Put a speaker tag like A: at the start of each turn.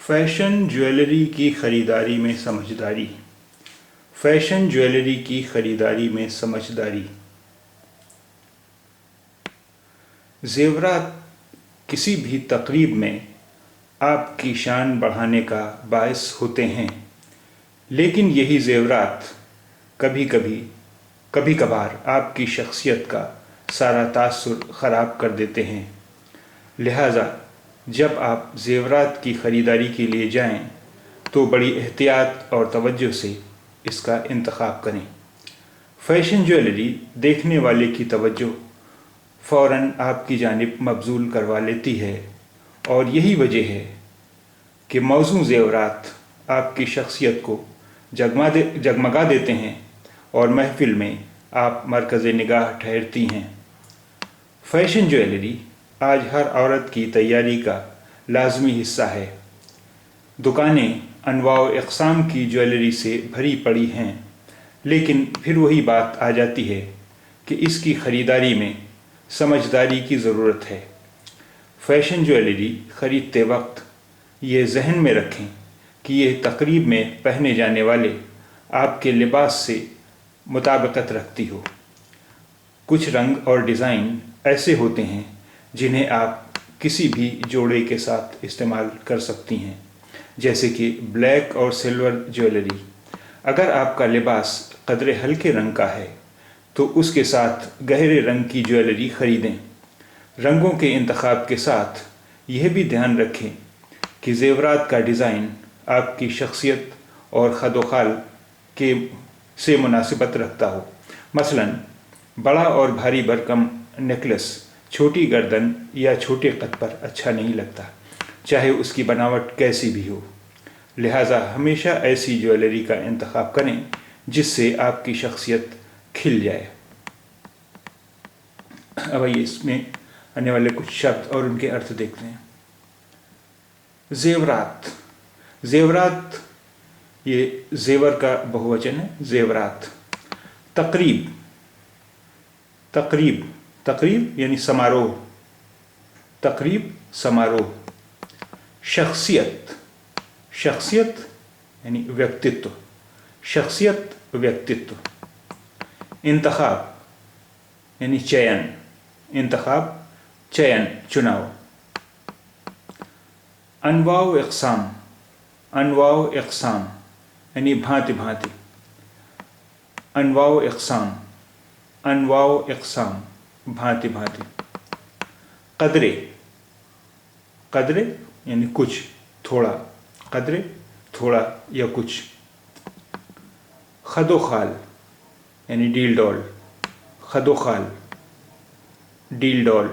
A: Fashion jewellery की ख़रीदारी में समझदारी। फैशन ज्वेलरी की ख़रीदारी में समझदारी। ज़ेवरात किसी भी तकरीब में आपकी शान बढ़ाने का बायस होते हैं, लेकिन यही ज़ेवरात कभी कभार आपकी शख्सियत का सारा तासुर ख़राब कर देते हैं। लिहाजा जब आप ज़ेवरात की ख़रीदारी के लिए जाएं, तो बड़ी एहतियात और तवज्जो से इसका इंतखाब करें। फ़ैशन ज्वेलरी देखने वाले की तवज्जो फ़ौरन आपकी जानिब मबज़ूल करवा लेती है, और यही वजह है कि मौज़ूं ज़ेवरात आपकी शख्सियत को जगमगा देते हैं और महफ़िल में आप मरकज़ निगाह ठहरती हैं। फ़ैशन ज्वेलरी आज हर औरत की तैयारी का लाज़मी हिस्सा है। दुकानें अनवाओ इक़साम की ज्वेलरी से भरी पड़ी हैं, लेकिन फिर वही बात आ जाती है कि इसकी ख़रीदारी में समझदारी की ज़रूरत है। फ़ैशन ज्वेलरी ख़रीदते वक्त ये जहन में रखें कि यह तकरीब में पहने जाने वाले आपके लिबास से मुताबिकत रखती हो। कुछ रंग और डिज़ाइन ऐसे होते हैं जिन्हें आप किसी भी जोड़े के साथ इस्तेमाल कर सकती हैं, जैसे कि ब्लैक और सिल्वर ज्वेलरी। अगर आपका लिबास कदरे हल्के रंग का है तो उसके साथ गहरे रंग की ज्वेलरी ख़रीदें। रंगों के इंतखाब के साथ यह भी ध्यान रखें कि ज़ेवरात का डिज़ाइन आपकी शख्सियत और खदोखाल से मुनासिबत रखता हो। मसलन बड़ा और भारी भरकम नेकलेस छोटी गर्दन या छोटे कद पर अच्छा नहीं लगता, चाहे उसकी बनावट कैसी भी हो। लिहाजा हमेशा ऐसी ज्वेलरी का इंतखाब करें जिससे आपकी शख्सियत खिल जाए। अब आइए इसमें आने वाले कुछ शब्द और उनके अर्थ देखते हैं। ज़ेवरात। ज़ेवरात ये ज़ेवर का बहुवचन है, ज़ेवरात। तकरीब। तकरीब तकरीब यानी समारोह। तकरीब समारोह। शख्सियत। शख्सियत यानी व्यक्तित्व। शख्सियत व्यक्तित्व। इंतखाब यानी चयन। इंतखाब चयन चुनाव। अनवाउ इक़साम। अनवाउ इक़साम यानी भांति भांति। अनवाउ इक़साम। अनवाउ इक़साम भांति भांति। क़द्रे। क़द्रे यानी कुछ, थोड़ा। क़द्रे थोड़ा या कुछ। खदोखाल यानी डील डॉल। खदोखाल डील डॉल।